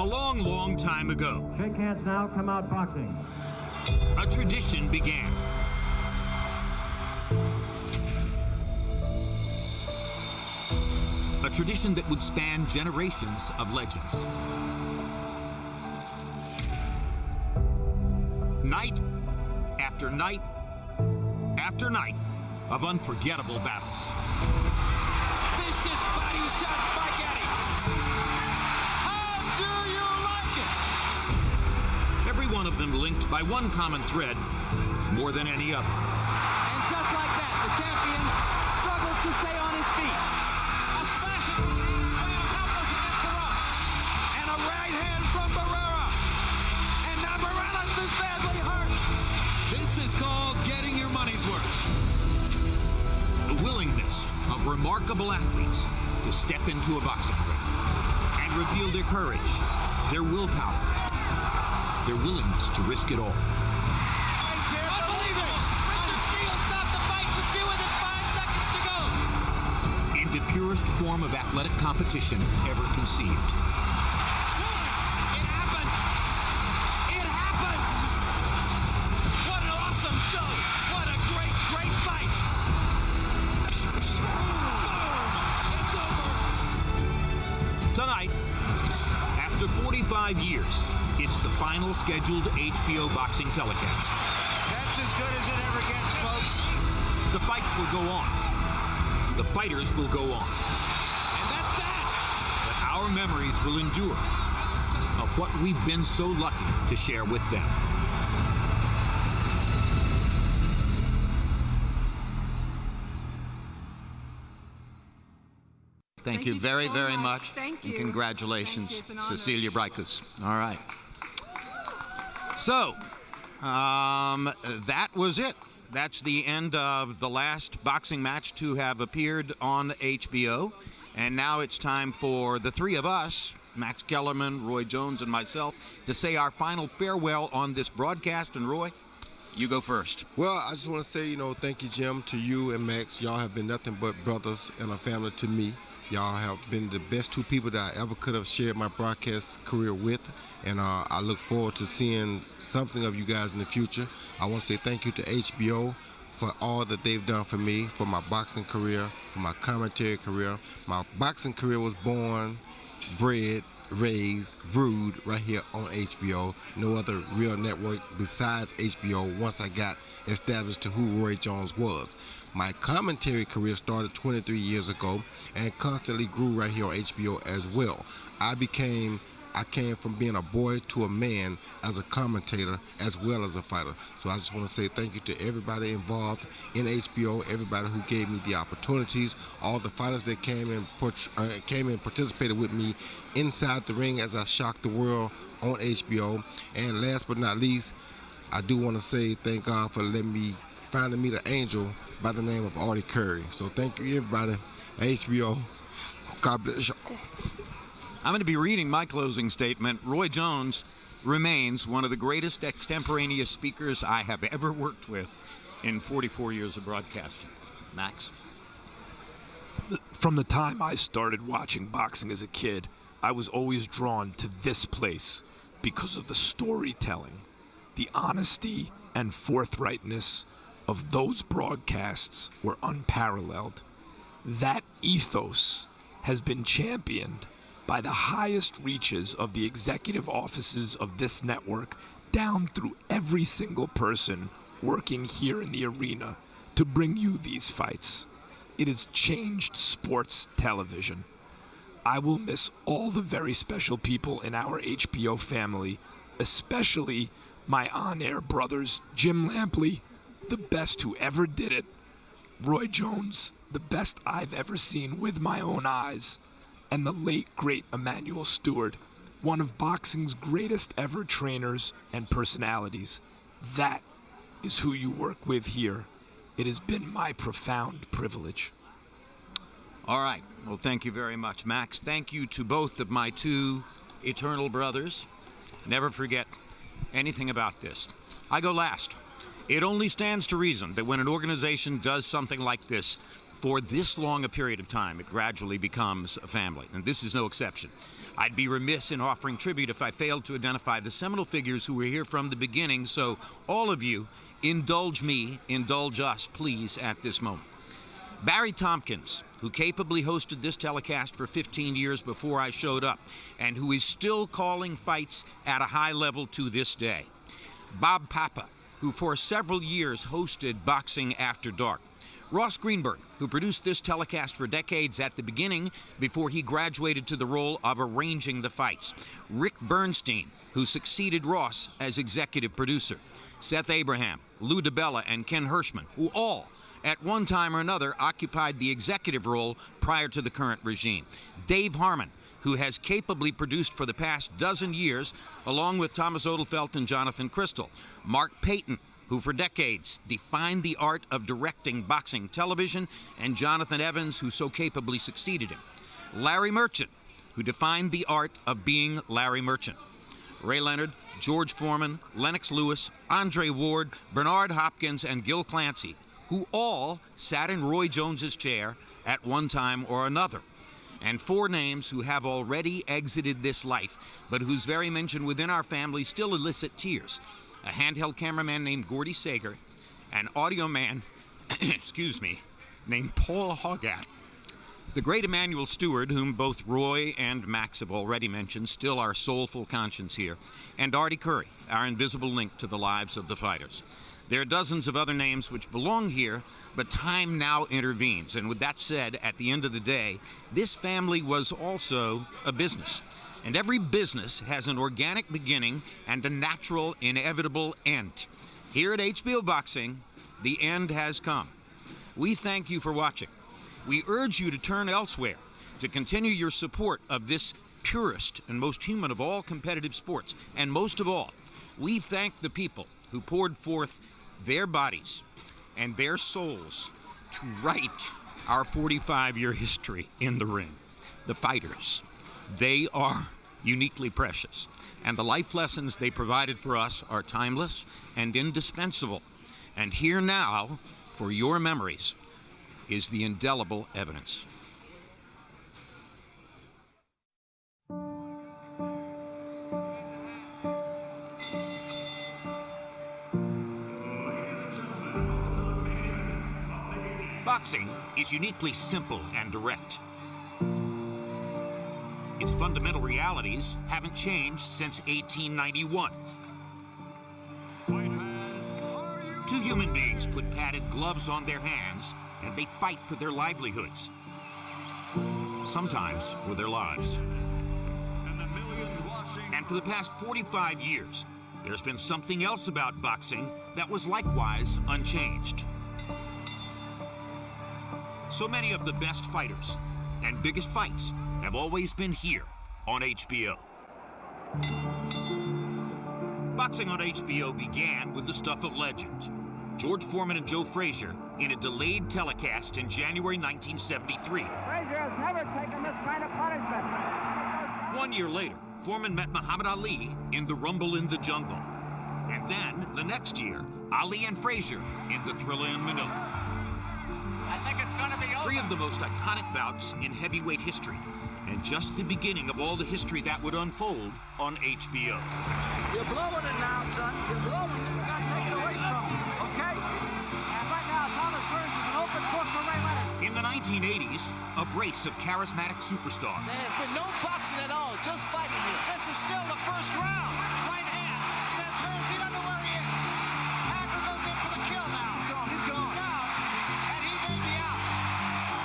A long, long time ago, Shake hands now, come out boxing. a tradition began. A tradition that would span generations of legends. Night after night after night of unforgettable battles. Vicious body shots by Getty. How do you like it? Every one of them linked by one common thread more than any other. And just like that, the champion struggles to stay on his feet. A smashing right hand, helpless against the ropes. And a right hand from Barrera. And now Morales is badly hurt. This is called getting your money's worth. The willingness of remarkable athletes to step into a boxing ring and reveal their courage, their willpower, their willingness to risk it all. Unbelievable! Richard Steele stopped the fight with fewer than 5 seconds to go. In the purest form of athletic competition ever conceived. It happened! It happened! What an awesome show! What a great, great fight! It's over! Tonight, after 45 years, it's the final scheduled HBO boxing telecast. That's as good as it ever gets, folks. The fights will go on. The fighters will go on. And that's that! But our memories will endure of what we've been so lucky to share with them. Thank you very, so very much. Thank you. And congratulations, Thank you. It's an honor. Cecilia Breikus. All right. So, that was it. That's the end of the last boxing match to have appeared on HBO. And now it's time for the three of us, Max Kellerman, Roy Jones, and myself, to say our final farewell on this broadcast. And Roy, you go first. Well, I just want to say, thank you, Jim, to you and Max. Y'all have been nothing but brothers and a family to me. Y'all have been the best two people that I ever could have shared my broadcast career with, and I look forward to seeing something of you guys in the future. I want to say thank you to HBO for all that they've done for me, for my boxing career, for my commentary career. My boxing career was born, bred, raised, brewed right here on HBO. No other real network besides HBO once I got established to who Roy Jones was. My commentary career started 23 years ago and constantly grew right here on HBO as well. I came from being a boy to a man as a commentator as well as a fighter. So I just want to say thank you to everybody involved in HBO, everybody who gave me the opportunities, all the fighters that came and participated with me inside the ring as I shocked the world on HBO. And last but not least, I do want to say thank God for finding me the angel by the name of Artie Curry. So thank you everybody at HBO. God bless y'all. I'm going to be reading my closing statement. Roy Jones remains one of the greatest extemporaneous speakers I have ever worked with in 44 years of broadcasting. Max? From the time I started watching boxing as a kid, I was always drawn to this place because of the storytelling, the honesty and forthrightness of those broadcasts were unparalleled. That ethos has been championed by the highest reaches of the executive offices of this network down through every single person working here in the arena to bring you these fights. It has changed sports television. I will miss all the very special people in our HBO family, especially my on-air brothers, Jim Lampley, the best who ever did it, Roy Jones, the best I've ever seen with my own eyes, and the late, great Emmanuel Stewart, one of boxing's greatest ever trainers and personalities. That is who you work with here. It has been my profound privilege. All right. Well, thank you very much, Max. Thank you to both of my two eternal brothers. Never forget anything about this. I go last. It only stands to reason that when an organization does something like this, for this long a period of time, it gradually becomes a family, and this is no exception. I'd be remiss in offering tribute if I failed to identify the seminal figures who were here from the beginning, so all of you, indulge me, indulge us, please, at this moment. Barry Tompkins, who capably hosted this telecast for 15 years before I showed up, and who is still calling fights at a high level to this day. Bob Papa, who for several years hosted Boxing After Dark. Ross Greenberg, who produced this telecast for decades at the beginning before he graduated to the role of arranging the fights. Rick Bernstein, who succeeded Ross as executive producer. Seth Abraham, Lou DiBella, and Ken Hirschman, who all, at one time or another, occupied the executive role prior to the current regime. Dave Harmon, who has capably produced for the past dozen years, along with Thomas Odelfelt and Jonathan Crystal. Mark Payton, who for decades defined the art of directing boxing television, and Jonathan Evans, who so capably succeeded him. Larry Merchant, who defined the art of being Larry Merchant. Ray Leonard, George Foreman, Lennox Lewis, Andre Ward, Bernard Hopkins, and Gil Clancy, who all sat in Roy Jones's chair at one time or another. And 4 names who have already exited this life, but whose very mention within our family still elicit tears. A handheld cameraman named Gordy Sager, an audio man, excuse me, named Paul Hogat. The great Emmanuel Stewart, whom both Roy and Max have already mentioned, still our soulful conscience here, and Artie Curry, our invisible link to the lives of the fighters. There are dozens of other names which belong here, but time now intervenes. And with that said, at the end of the day, this family was also a business. And every business has an organic beginning and a natural, inevitable end. Here at HBO Boxing, the end has come. We thank you for watching. We urge you to turn elsewhere to continue your support of this purest and most human of all competitive sports. And most of all, we thank the people who poured forth their bodies and their souls to write our 45-year history in the ring. The fighters, they are uniquely precious, and the life lessons they provided for us are timeless and indispensable. And here now, for your memories, is the indelible evidence. Boxing is uniquely simple and direct. Its fundamental realities haven't changed since 1891. Two human beings put padded gloves on their hands and they fight for their livelihoods. Sometimes for their lives. And for the past 45 years, there's been something else about boxing that was likewise unchanged. So many of the best fighters and biggest fights have always been here on HBO. Boxing on HBO began with the stuff of legend. George Foreman and Joe Frazier in a delayed telecast in January 1973. Frazier has never taken this kind of punishment. 1 year later, Foreman met Muhammad Ali in the Rumble in the Jungle. And then, the next year, Ali and Frazier in the Thriller in Manila. I think it's going to be over. 3 of the most iconic bouts in heavyweight history, and just the beginning of all the history that would unfold on HBO. You're blowing it now, son. You're blowing it. We're going to take it away from you, okay? And right now, Thomas Hearns is an open book for Ray Leonard. In the 1980s, a brace of charismatic superstars. There has been no boxing at all, just fighting here. This is still the first round. Right hand sends Hearns. He doesn't know where he is. Hacker goes in for the kill now. He's gone. He's gone. He's down, and he may be out.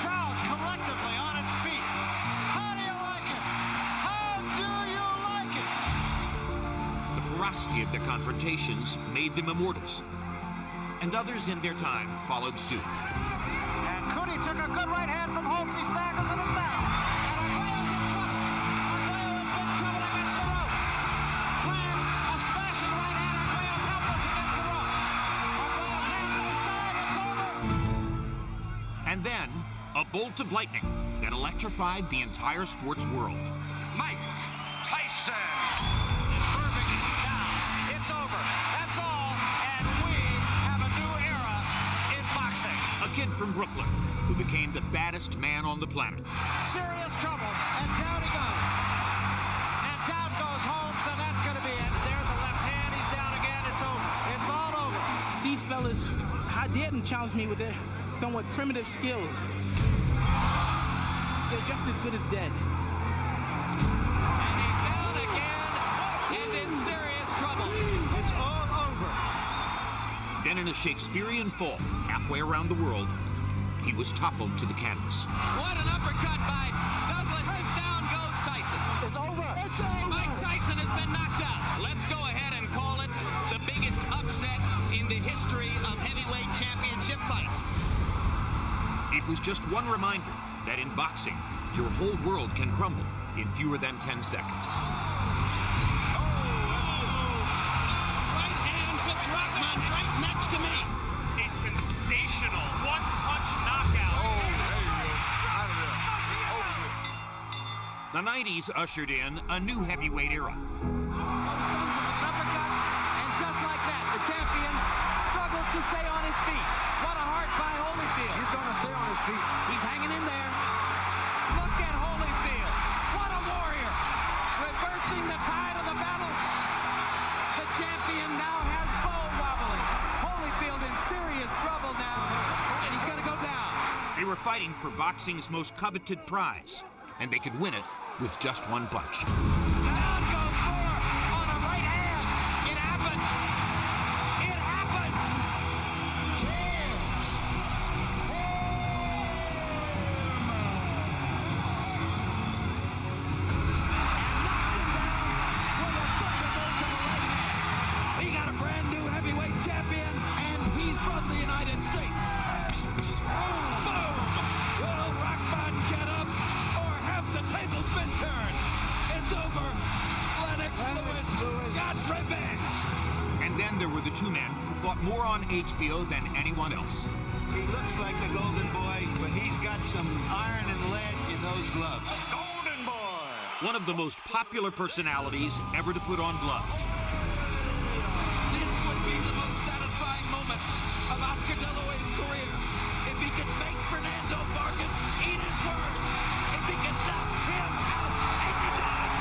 Crowd collectively on its feet. How do you like it? How do you like it? The ferocity of their confrontations made them immortals, and others in their time followed suit. And Cootie took a good right hand from Holmes. He staggers and is down. And Arguello's in trouble. Arguello in big trouble against the ropes. Plan a smashing right hand. Arguello's helpless against the ropes. Arguello's hands to the side. It's over. And then, a bolt of lightning that electrified the entire sports world. Mike Tyson. Burbank is down. It's over. That's all. And we have a new era in boxing. A kid from Brooklyn who became the baddest man on the planet. Serious trouble, and down he goes. And down goes Holmes, and that's going to be it. There's a left hand. He's down again. It's over. It's all over. These fellas, how dare them challenge me with their somewhat primitive skills? They're just as good as dead. And he's down again and in serious trouble. It's all over. Then in a Shakespearean fall, halfway around the world, he was toppled to the canvas. What an uppercut by Douglas, and down goes Tyson. It's over. It's over. Mike Tyson has been knocked out. Let's go ahead and call it the biggest upset in the history of heavyweight championship fights. It was just one reminder that in boxing, your whole world can crumble in fewer than 10 seconds. Right hand with Rockman right next to me. A sensational one-punch knockout. Out of there. The 90s ushered in a new heavyweight era. Uppercut, and just like that, the champion struggles to stay on his feet. What a heart by Holyfield. He's going to stay on his feet. He's hanging in there. Look at Holyfield. What a warrior. Reversing the tide of the battle. The champion now has Bo wobbling. Holyfield in serious trouble now, and he's going to go down. They were fighting for boxing's most coveted prize, and they could win it with just one punch. Down goes Moore on a right hand. It happened. It happened. He got a brand new heavyweight champion, and he's from the United States. Boom! Will Rockman get up, or have the tables been turned? It's over. Lennox Lewis got revenge. And then there were the two men who fought more on HBO than anyone else. He looks like the golden boy, but he's got some iron and lead in those gloves. Golden boy! One of the most popular personalities ever to put on gloves. This would be the most satisfying moment of Oscar De La Hoya's career. If he could make Fernando Vargas eat his words. If he could knock him out, and he does.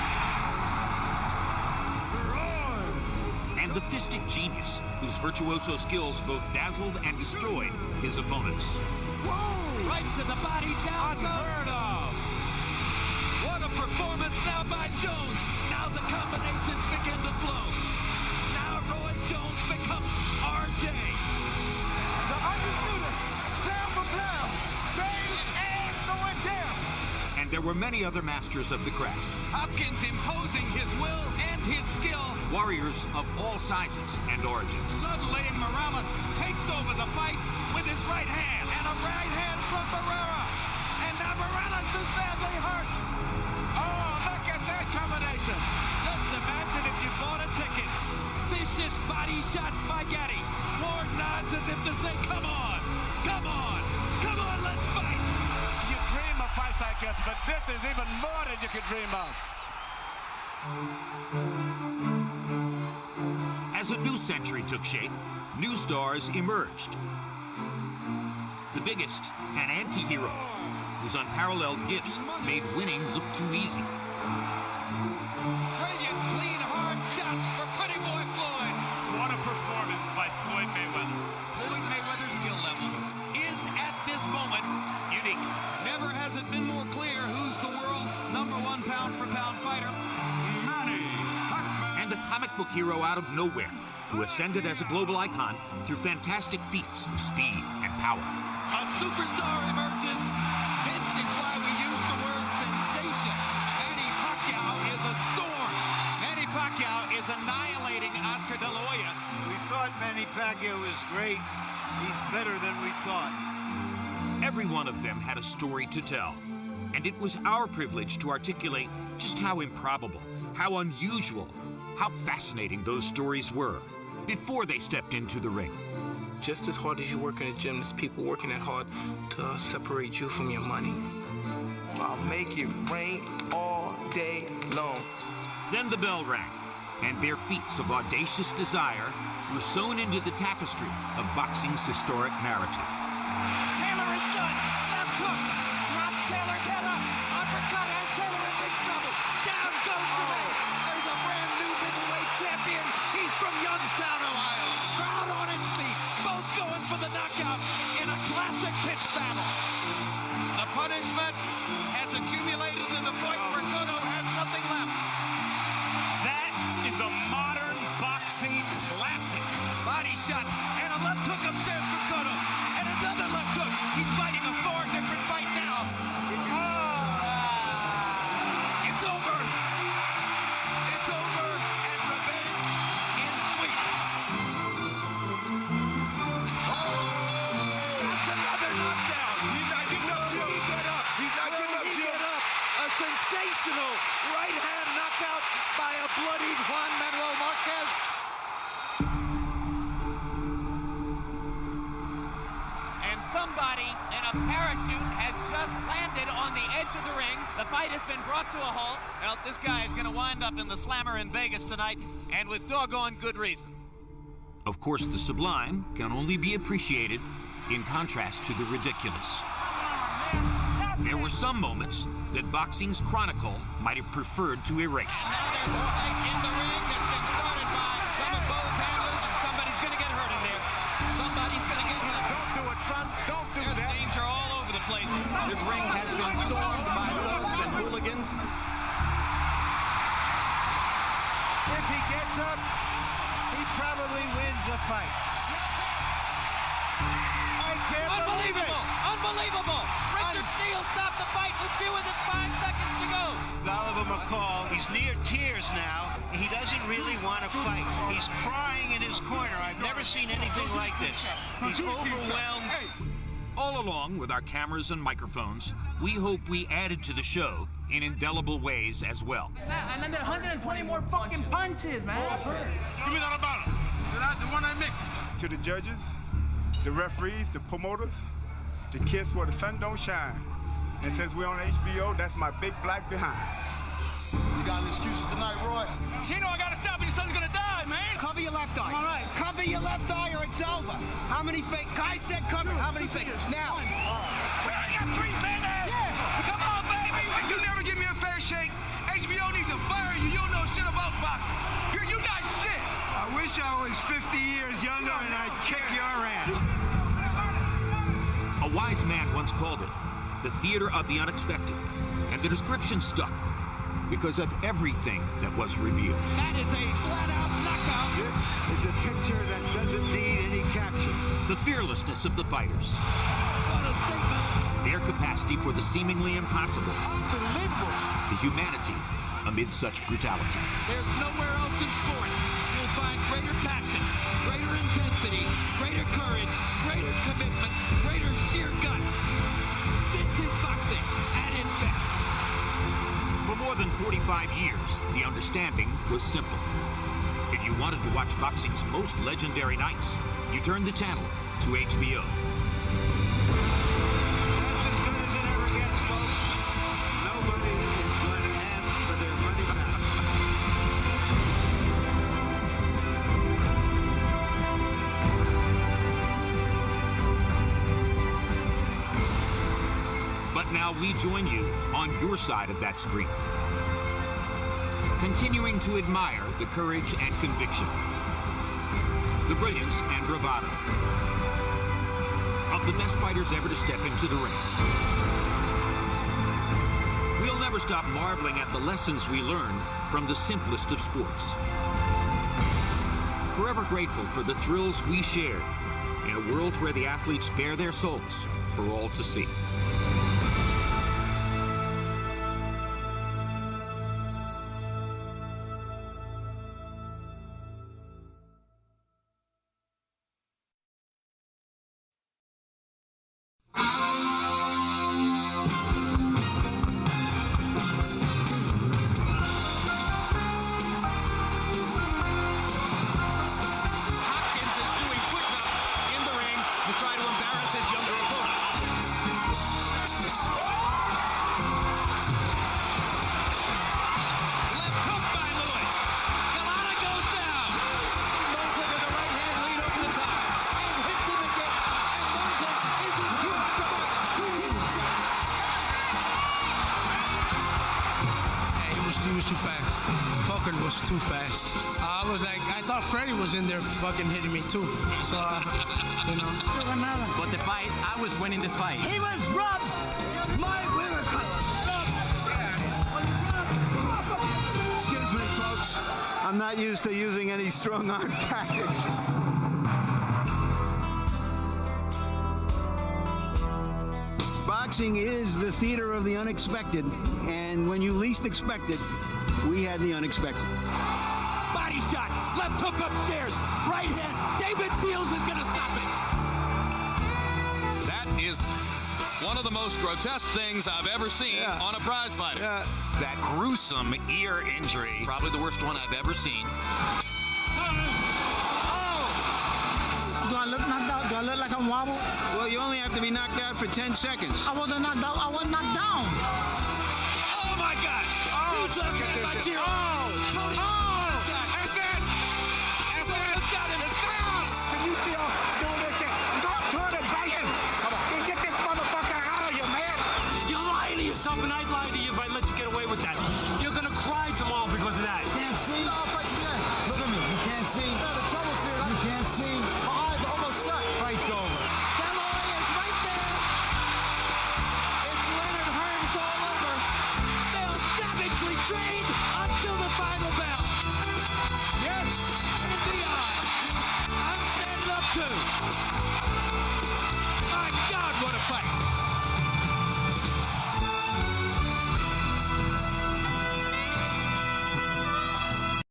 And the fistic genius, whose virtuoso skills both dazzled and destroyed his opponents. Whoa! Right to the body, down. Unheard of. What a performance now by Jones. Now the combinations begin to flow. Now Roy Jones becomes RJ. The undisputed, pound for pound, greatest and going down. And there were many other masters of the craft. Hopkins imposing his will and his skill. Warriors of all sizes and origins. Suddenly Morales takes over the fight with his right hand. And a right hand from Barrera. And now Morales is badly hurt. Oh, look at that combination. Just imagine if you bought a ticket. Vicious body shots by Gaddy. Ward nods as if to say, come on, come on, come on, let's fight. You dream of fights, I guess, but this is even more than you could dream of. As a new century took shape, new stars emerged. The biggest, an anti-hero, whose unparalleled gifts made winning look too easy. Brilliant, clean, hard shots for Pretty Boy Floyd. What a performance by Floyd Mayweather. Floyd Mayweather's skill level is at this moment unique. Never has it been more clear who's the world's #1 pound-for-pound fighter. And a comic book hero out of nowhere, who ascended as a global icon through fantastic feats of speed and power. A superstar emerges. This is why we use the word sensation. Manny Pacquiao is a storm. Manny Pacquiao is annihilating Oscar De La Hoya. We thought Manny Pacquiao was great. He's better than we thought. Every one of them had a story to tell, and it was our privilege to articulate just how improbable, how unusual, how fascinating those stories were before they stepped into the ring. Just as hard as you work in the gym, there's people working that hard to separate you from your money. I'll make it rain all day long. Then the bell rang, and their feats of audacious desire were sewn into the tapestry of boxing's historic narrative. hook. Drops Taylor's head up. Uppercut has Taylor in big trouble. Down goes Jermaine. There's a brand new middleweight champion. He's from Youngstown, Ohio. Crowd on its feet. Both going for the knockout in a classic pitch battle. The punishment has accumulated to the point where Cotto has nothing left. That is a modern boxing classic. Body shots and a left hook upstairs from Cotto. And another left hook. He's fighting a 4 different fight now. It's over. It's over and revenge is sweet. That's another knockdown. He's not getting up, Jim. He's not getting up, Jim. A sensational right hand knockout by a bloodied Juan Manuel Marquez. And somebody in a parachute has just landed on the edge of the ring. The fight has been brought to a halt. Well, this guy is going to wind up in the Slammer in Vegas tonight, and with doggone good reason. Of course, the sublime can only be appreciated in contrast to the ridiculous. There were some moments that boxing's chronicle might have preferred to erase. Now there's a fight in the ring that's been started by some of Bo's handlers, and somebody's going to get hurt in there. Somebody's going to get hurt. Don't do it, son. Don't do There's that. danger all over the place. This ring has been stormed by thugs and hooligans. If he gets up, he probably wins the fight. I can't believe it. Unbelievable! Richard Steele stopped the fight with fewer than 5 seconds to go. Oliver McCall, he's near tears now. He doesn't really want to fight. He's crying in his corner. I've never seen anything like this. He's overwhelmed. All along with our cameras and microphones, we hope we added to the show in indelible ways as well. And then there are 120 more fucking punches, man. Give me that about him. That's the one I mix. To the judges, the referees, the promoters, the kids where the sun don't shine. And since we're on HBO, that's my big black behind. You got any excuses tonight, Roy? Chino, I gotta stop you. Your son's gonna die, man. Cover your left eye. All right. Cover your left eye or it's over. How many fingers? Guy said cover. How many fingers? Now. I got 3, baby. Yeah. Come on, baby. You never give me a fair shake. HBO needs to fire you. You don't know shit about boxing. You got shit. I wish I was 50 years younger and I'd kick your ass. A wise man once called it the theater of the unexpected, and the description stuck because of everything that was revealed. That is a flat-out knockout. This is a picture that doesn't need any captions. The fearlessness of the fighters, What a statement. their capacity for the seemingly impossible, Unbelievable. the humanity amid such brutality. There's nowhere else in sport you'll find greater passion, greater intensity, greater courage, greater commitment, greater sheer guts. This is boxing at its best. For more than 45 years, the understanding was simple. If you wanted to watch boxing's most legendary nights, you turned the channel to HBO. That's as good as it ever gets, folks. Nobody is going to ask for their money back. But now we join you on your side of that screen, continuing to admire the courage and conviction, the brilliance and bravado of the best fighters ever to step into the ring. We'll never stop marveling at the lessons we learned from the simplest of sports. Forever grateful for the thrills we shared in a world where the athletes bare their souls for all to see. Hopkins is doing push-ups in the ring to try to embarrass his younger opponent. he was too fast. Fucker was too fast. I thought Freddie was in there fucking hitting me too. So, you know. But the fight, I was winning this fight. He was robbed. My winner. Excuse me, folks. I'm not used to using any strong arm tactics. Boxing is the theater of the unexpected, and when you least expect it, we had the unexpected. Body shot, left hook upstairs, right hand. David Fields is going to stop it. That is one of the most grotesque things I've ever seen on a prize fighter. That gruesome ear injury, probably the worst one I've ever seen. Do I look knocked out? Do I look like I'm wobbled? Well, you only have to be knocked out for 10 seconds. I wasn't knocked out. I wasn't knocked down. Oh, my gosh. Oh, look at this. Tony. That's it. That's it. Got him. It's down. Can you feel